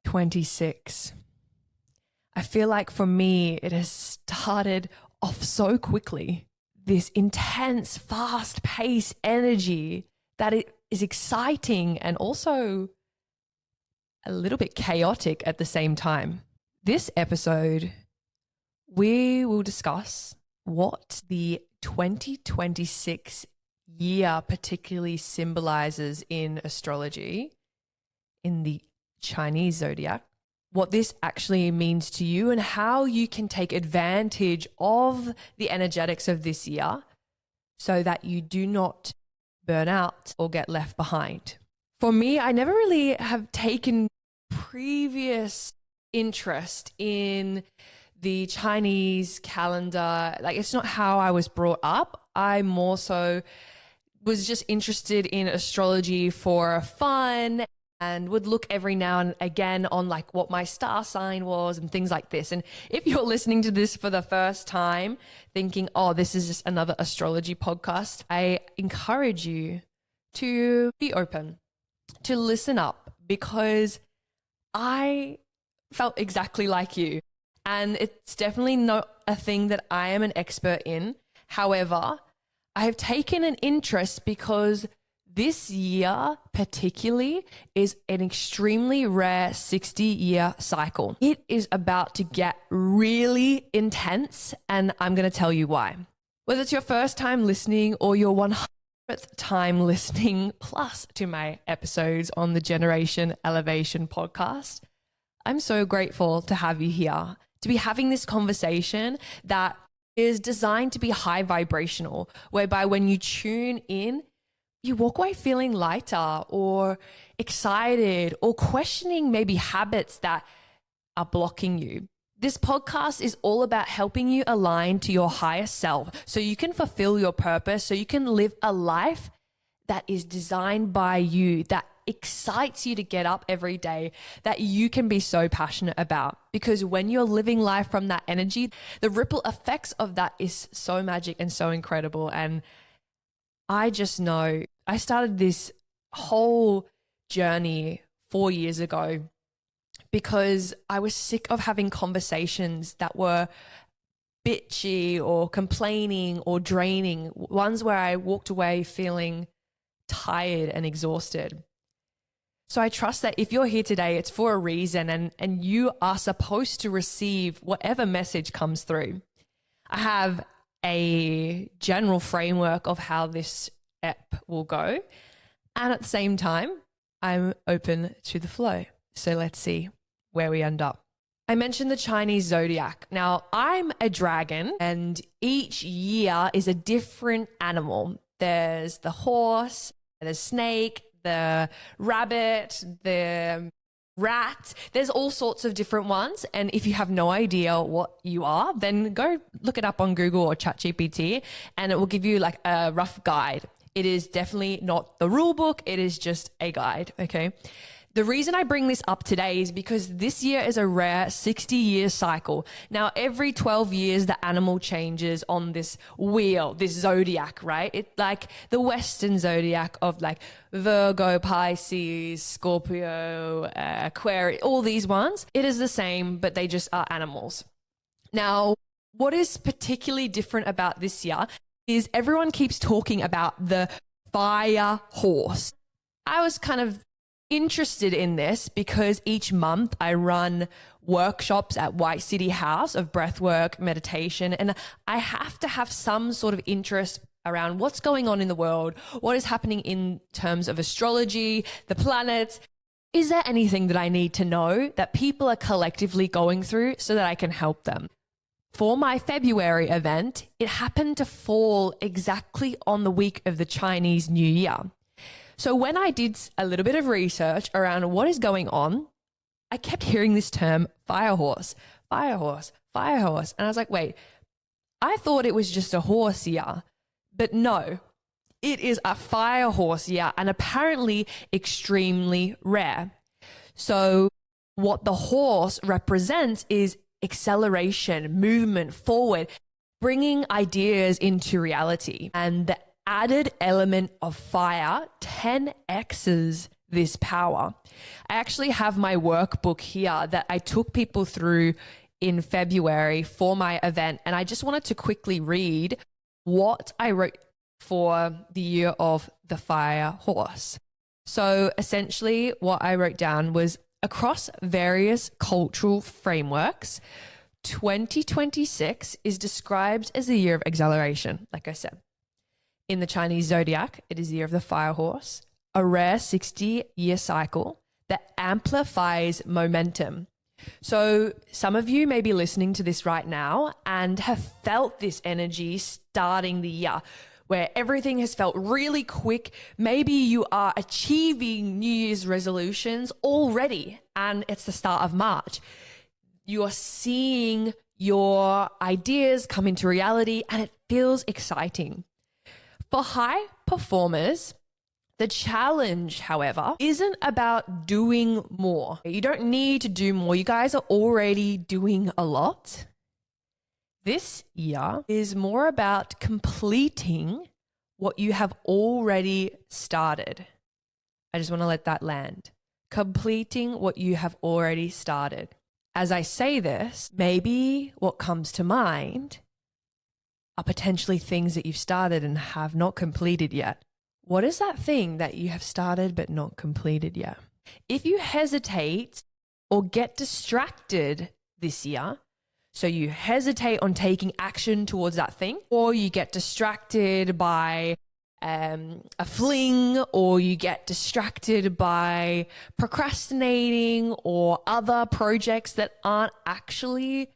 2026. I feel like for me, it has started off so quickly. This intense, fast-paced energy that it is exciting and also a little bit chaotic at the same time. This episode, we will discuss what the 2026 year particularly symbolizes in astrology, in the Chinese zodiac, what this actually means to you and how you can take advantage of the energetics of this year so that you do not burn out or get left behind. For me, I never really have taken previous interest in the Chinese calendar. Like, it's not how I was brought up. I more so was just interested in astrology for fun and would look every now and again on like what my star sign was and things like this. And if you're listening to this for the first time thinking, oh, this is just another astrology podcast, I encourage you to be open, to listen up, because I felt exactly like you. And it's definitely not a thing that I am an expert in. However, I have taken an interest because this year particularly is an extremely rare 60-year cycle. It is about to get really intense, and I'm going to tell you why. Whether it's your first time listening or your 100th time listening plus to my episodes on the Generation Elevation podcast, I'm so grateful to have you here, to be having this conversation that is designed to be high vibrational, whereby when you tune in, you walk away feeling lighter or excited or questioning maybe habits that are blocking you. This podcast is all about helping you align to your higher self so you can fulfill your purpose, so you can live a life that is designed by you, that excites you to get up every day, that you can be so passionate about. Because when you're living life from that energy, the ripple effects of that is so magic and so incredible. And I just know I started this whole journey 4 years ago because I was sick of having conversations that were bitchy or complaining or draining, ones where I walked away feeling tired and exhausted. So I trust that if you're here today, it's for a reason, and you are supposed to receive whatever message comes through. I have a general framework of how this ep will go, and at the same time, I'm open to the flow. So let's see where we end up. I mentioned the Chinese zodiac. Now, I'm a dragon, and each year is a different animal. There's the horse, the snake, the rabbit, the rat. There's all sorts of different ones. And if you have no idea what you are, then go look it up on Google or ChatGPT, and it will give you like a rough guide. It is definitely not the rule book. It is just a guide, okay? The reason I bring this up today is because this year is a rare 60-year cycle. Now, every 12 years, the animal changes on this wheel, this zodiac, right? It's like the Western zodiac of like Virgo, Pisces, Scorpio, Aquarius, all these ones. It is the same, but they just are animals. Now, what is particularly different about this year is everyone keeps talking about the fire horse. I was kind of interested in this because each month I run workshops at White City House of breathwork, meditation, and I have to have some sort of interest around what's going on in the world, what is happening in terms of astrology, the planets. Is there anything that I need to know that people are collectively going through so that I can help them? For my February event, it happened to fall exactly on the week of the Chinese New Year. So when I did a little bit of research around what is going on, I kept hearing this term fire horse, fire horse, fire horse. And I was like, wait, I thought it was just a horse year, but no, it is a fire horse year, and apparently extremely rare. So what the horse represents is acceleration, movement forward, bringing ideas into reality. And the added element of fire 10x's this power. I actually have my workbook here that I took people through in February for my event. And I just wanted to quickly read what I wrote for the year of the fire horse. So essentially what I wrote down was, across various cultural frameworks, 2026 is described as the year of acceleration, like I said. In the Chinese Zodiac, it is the year of the fire horse, a rare 60-year cycle that amplifies momentum. So some of you may be listening to this right now and have felt this energy starting the year, where everything has felt really quick. Maybe you are achieving New Year's resolutions already, and it's the start of March. You are seeing your ideas come into reality, and it feels exciting. For high performers, the challenge, however, isn't about doing more. You don't need to do more. You guys are already doing a lot. This year is more about completing what you have already started. I just want to let that land. Completing what you have already started. As I say this, maybe what comes to mind are potentially things that you've started and have not completed yet. What is that thing that you have started but not completed yet? If you hesitate or get distracted this year, so you hesitate on taking action towards that thing, or you get distracted by a fling, or you get distracted by procrastinating or other projects that aren't actually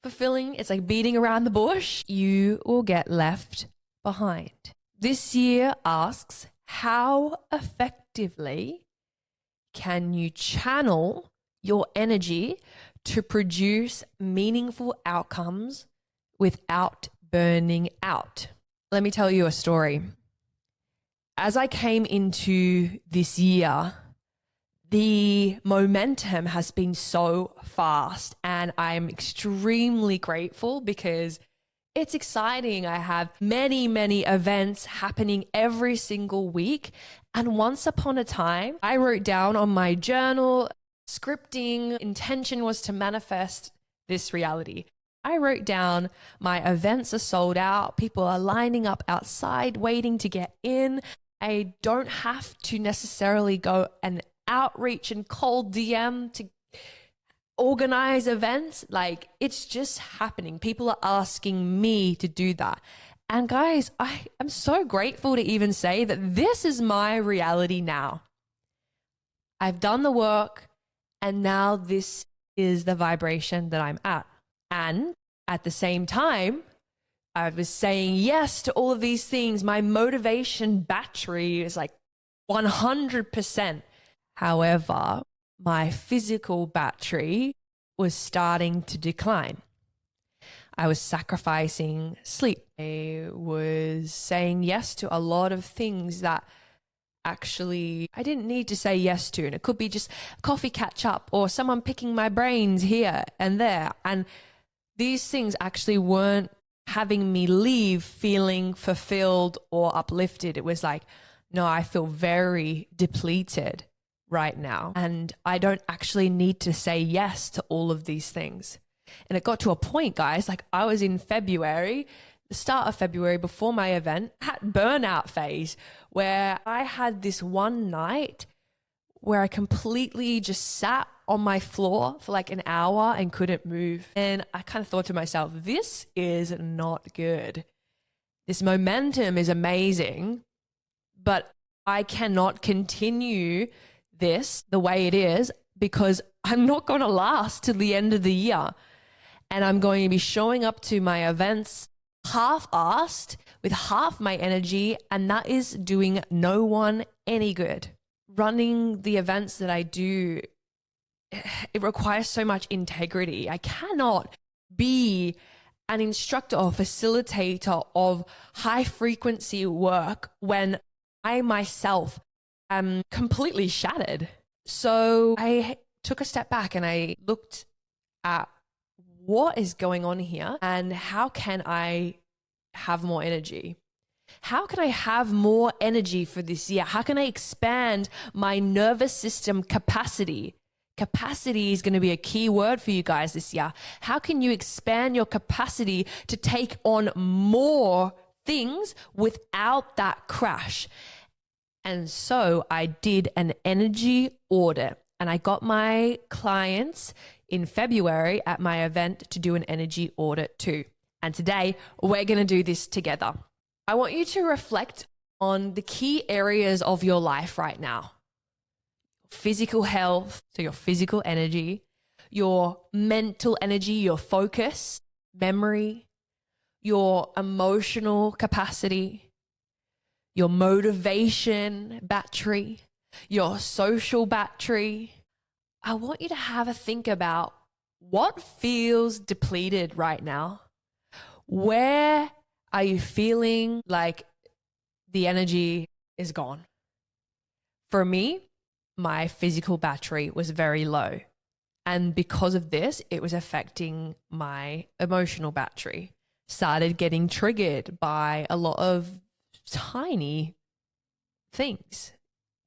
fulfilling, it's like beating around the bush, you will get left behind. This year asks, how effectively can you channel your energy to produce meaningful outcomes without burning out? Let me tell you a story. As I came into this year, the momentum has been so fast, and I'm extremely grateful because it's exciting. I have many, many events happening every single week. And once upon a time, I wrote down on my journal, scripting intention was to manifest this reality. I wrote down my events are sold out. People are lining up outside waiting to get in. I don't have to necessarily go and outreach and cold DM to organize events. Like, it's just happening. People are asking me to do that. And guys, I'm so grateful to even say that this is my reality now. I've done the work, and now this is the vibration that I'm at. And at the same time, I was saying yes to all of these things. My motivation battery is like 100%. However, my physical battery was starting to decline. I was sacrificing sleep. I was saying yes to a lot of things that actually I didn't need to say yes to. And it could be just a coffee catch up or someone picking my brains here and there. And these things actually weren't having me leave feeling fulfilled or uplifted. It was like, no, I feel very depleted right now, and I don't actually need to say yes to all of these things. And it got to a point, guys, like I was in February, the start of February before my event, had burnout phase where I had this one night where I completely just sat on my floor for like an hour and couldn't move. And I kind of thought to myself, this is not good. This momentum is amazing, but I cannot continue this the way it is because I'm not going to last till the end of the year. And I'm going to be showing up to my events half-assed with half my energy, and that is doing no one any good. Running the events that I do, it requires so much integrity. I cannot be an instructor or facilitator of high frequency work when I myself am completely shattered. So I took a step back and I looked at what is going on here and how can I have more energy. How can I have more energy for this year? How can I expand my nervous system capacity? Capacity is going to be a key word for you guys this year. How can you expand your capacity to take on more things without that crash? And so I did an energy audit, and I got my clients in February at my event to do an energy audit too. And today we're going to do this together. I want you to reflect on the key areas of your life right now. Physical health, so your physical energy, your mental energy, your focus, memory, your emotional capacity, your motivation battery, your social battery. I want you to have a think about what feels depleted right now. Where are you feeling like the energy is gone? For me, my physical battery was very low. And because of this, it was affecting my emotional battery. Started getting triggered by a lot of tiny things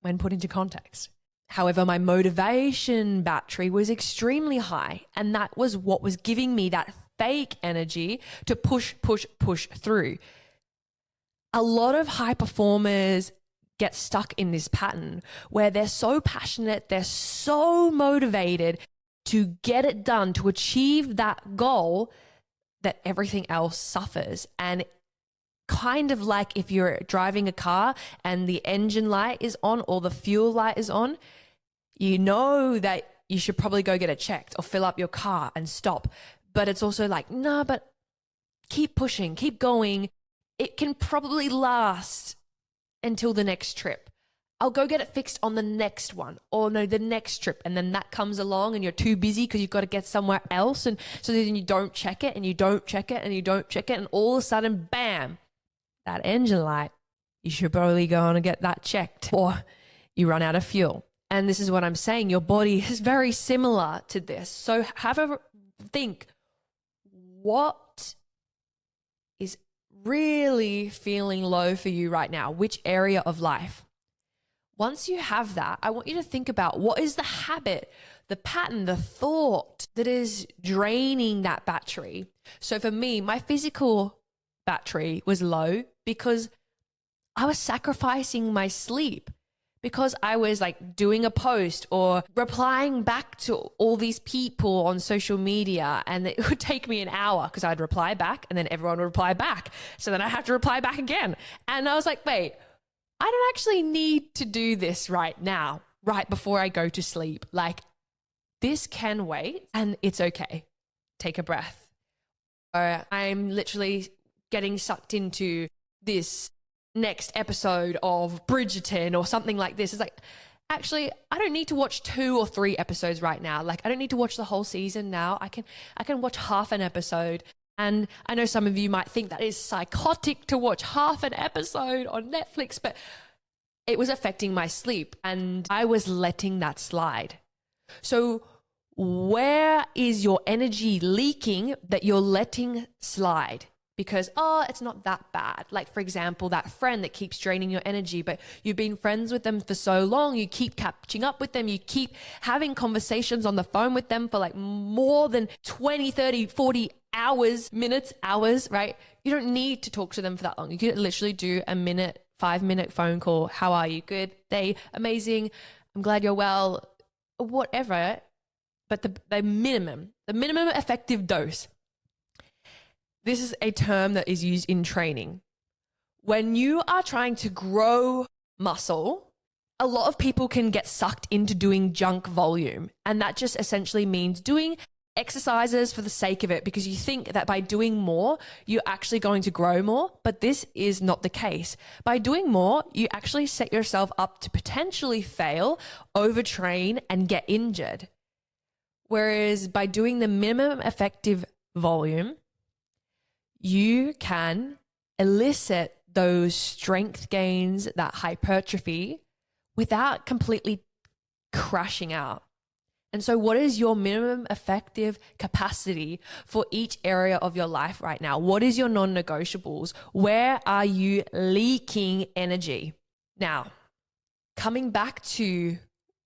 when put into context. However, my motivation battery was extremely high. And that was what was giving me that fake energy to push through. A lot of high performers get stuck in this pattern where they're so passionate, they're so motivated to get it done, to achieve that goal, that everything else suffers. And kind of like if you're driving a car and the engine light is on or the fuel light is on, you know that you should probably go get it checked or fill up your car and stop. But it's also like, no, but keep pushing, keep going. It can probably last until the next trip. I'll go get it fixed on the next one, or no, the next trip. And then that comes along and you're too busy because you've got to get somewhere else. And so then you don't check it and you don't check it and you don't check it. And all of a sudden, bam, that engine light, you should probably go on and get that checked, or you run out of fuel. And this is what I'm saying. Your body is very similar to this. So have a think, what is really feeling low for you right now? Which area of life? Once you have that, I want you to think about what is the habit, the pattern, the thought that is draining that battery. So for me, my physical battery was low because I was sacrificing my sleep, because I was like doing a post or replying back to all these people on social media, and it would take me an hour because I'd reply back and then everyone would reply back. So then I have to reply back again. And I was like, wait, I don't actually need to do this right now, right before I go to sleep. Like, this can wait and it's okay. Take a breath. Or I'm literally getting sucked into this next episode of Bridgerton or something like this. It's like, actually, I don't need to watch 2 or 3 episodes right now. Like, I don't need to watch the whole season now. I can watch half an episode. And I know some of you might think that is psychotic to watch half an episode on Netflix, but it was affecting my sleep and I was letting that slide. So where is your energy leaking that you're letting slide? Because, it's not that bad. Like, for example, that friend that keeps draining your energy, but you've been friends with them for so long, you keep catching up with them, you keep having conversations on the phone with them for like more than 20, 30, 40 hours, minutes, hours, right? You don't need to talk to them for that long. You could literally do a 5-minute phone call. How are you? Good day. Amazing. I'm glad you're well. Whatever. But the minimum effective dose. This is a term that is used in training. When you are trying to grow muscle, a lot of people can get sucked into doing junk volume. And that just essentially means doing exercises for the sake of it, because you think that by doing more, you're actually going to grow more. But this is not the case. By doing more, you actually set yourself up to potentially fail, overtrain, and get injured. Whereas by doing the minimum effective volume, you can elicit those strength gains, that hypertrophy, without completely crashing out. And so what is your minimum effective capacity for each area of your life right now? What is your non-negotiables? Where are you leaking energy? Now, coming back to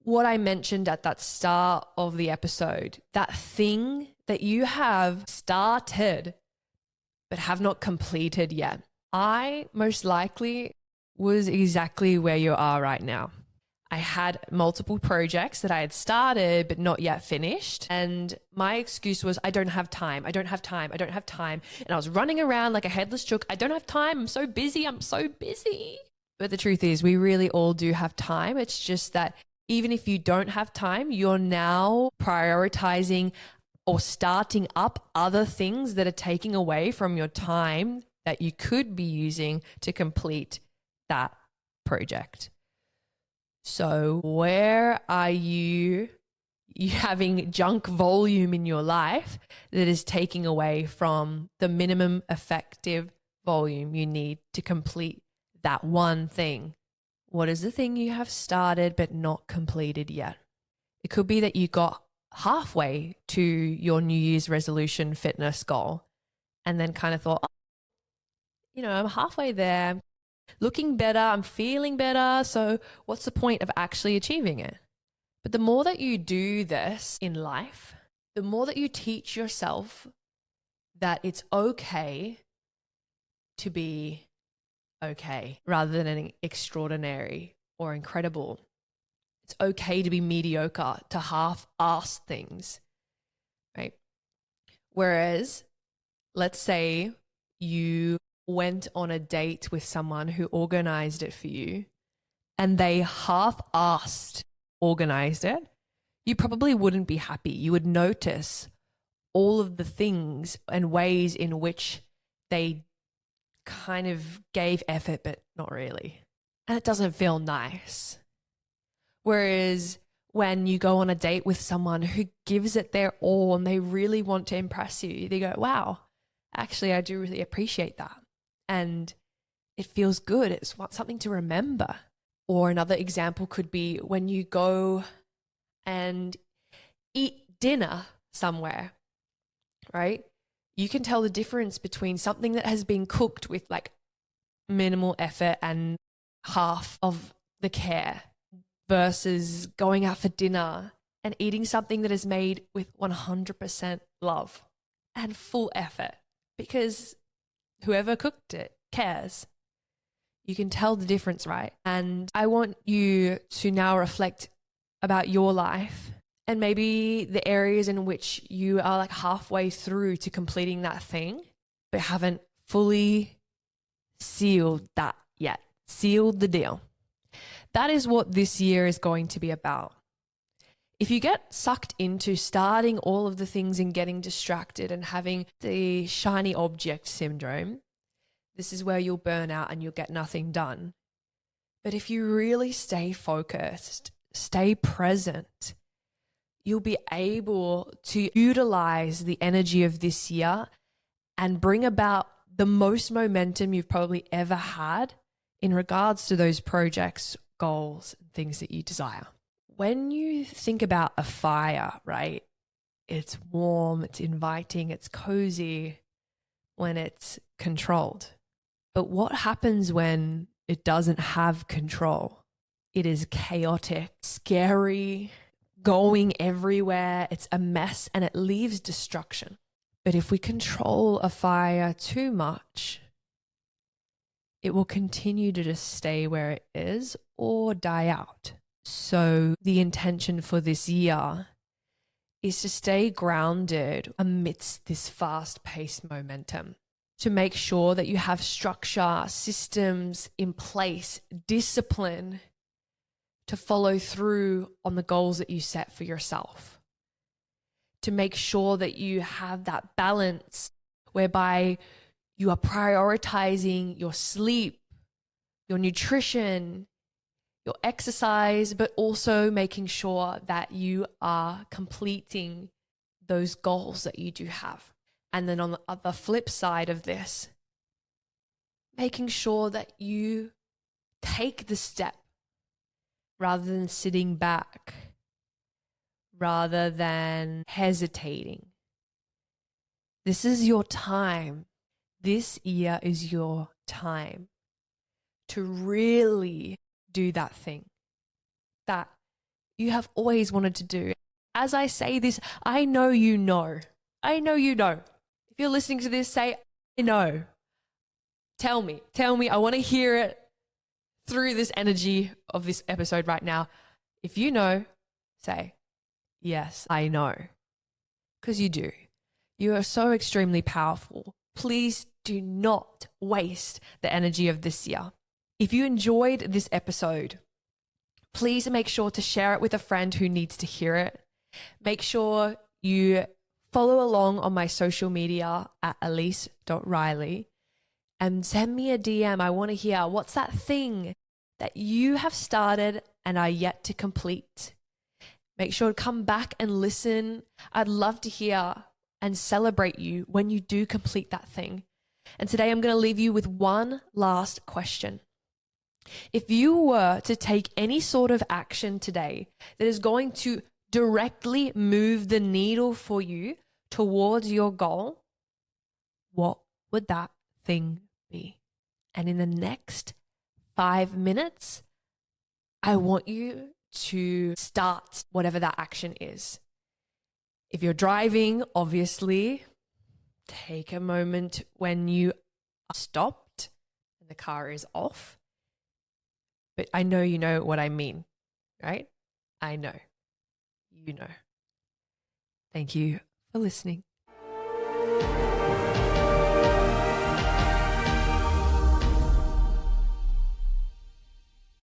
what I mentioned at that start of the episode, that thing that you have started but have not completed yet. I most likely was exactly where you are right now. I had multiple projects that I had started but not yet finished. And my excuse was, I don't have time. I don't have time. I don't have time. And I was running around like a headless chook. I don't have time. I'm so busy. I'm so busy. But the truth is, we really all do have time. It's just that even if you don't have time, you're now prioritizing or starting up other things that are taking away from your time that you could be using to complete that project. So where are you having junk volume in your life that is taking away from the minimum effective volume you need to complete that one thing? What is the thing you have started but not completed yet? It could be that you got halfway to your New Year's resolution fitness goal and then kind of thought, oh, I'm halfway there. I'm looking better. I'm feeling better. So what's the point of actually achieving it? But the more that you do this in life, the more that you teach yourself that it's okay to be okay rather than extraordinary or incredible. It's okay to be mediocre, to half-ass things, right? Whereas, let's say you went on a date with someone who organized it for you and they half-assed organized it, you probably wouldn't be happy. You would notice all of the things and ways in which they kind of gave effort, but not really. And it doesn't feel nice. Whereas when you go on a date with someone who gives it their all and they really want to impress you, they go, wow, actually, I do really appreciate that. And it feels good. It's something to remember. Or another example could be when you go and eat dinner somewhere, right? You can tell the difference between something that has been cooked with like minimal effort and half of the care versus going out for dinner and eating something that is made with 100% love and full effort, because whoever cooked it cares. You can tell the difference, right? And I want you to now reflect about your life and maybe the areas in which you are like halfway through to completing that thing, but haven't fully sealed that yet, sealed the deal. That is what this year is going to be about. If you get sucked into starting all of the things and getting distracted and having the shiny object syndrome, this is where you'll burn out and you'll get nothing done. But if you really stay focused, stay present, you'll be able to utilize the energy of this year and bring about the most momentum you've probably ever had in regards to those projects, goals, and things that you desire. When you think about a fire, right? It's warm, it's inviting, it's cozy when it's controlled. But what happens when it doesn't have control? It is chaotic, scary, going everywhere. It's a mess and it leaves destruction. But if we control a fire too much, it will continue to just stay where it is or die out. So the intention for this year is to stay grounded amidst this fast-paced momentum, to make sure that you have structure, systems in place, discipline to follow through on the goals that you set for yourself, to make sure that you have that balance whereby you are prioritizing your sleep, your nutrition, your exercise, but also making sure that you are completing those goals that you do have. And then on the other flip side of this, making sure that you take the step rather than sitting back, rather than hesitating. This is your time. This year is your time to really do that thing that you have always wanted to do. As I say this, I know you know. I know you know. If you're listening to this, say, I know. Tell me. I want to hear it through this energy of this episode right now. If you know, say, yes, I know. Because you do. You are so extremely powerful. Please do not waste the energy of this year. If you enjoyed this episode, please make sure to share it with a friend who needs to hear it. Make sure you follow along on my social media at elise.riley and send me a DM. I want to hear, what's that thing that you have started and are yet to complete? Make sure to come back and listen. I'd love to hear and celebrate you when you do complete that thing. And today I'm going to leave you with one last question. If you were to take any sort of action today that is going to directly move the needle for you towards your goal, what would that thing be? And in the next 5 minutes, I want you to start whatever that action is. If you're driving, obviously, take a moment when you are stopped and the car is off. But I know you know what I mean, right? I know. You know. Thank you for listening.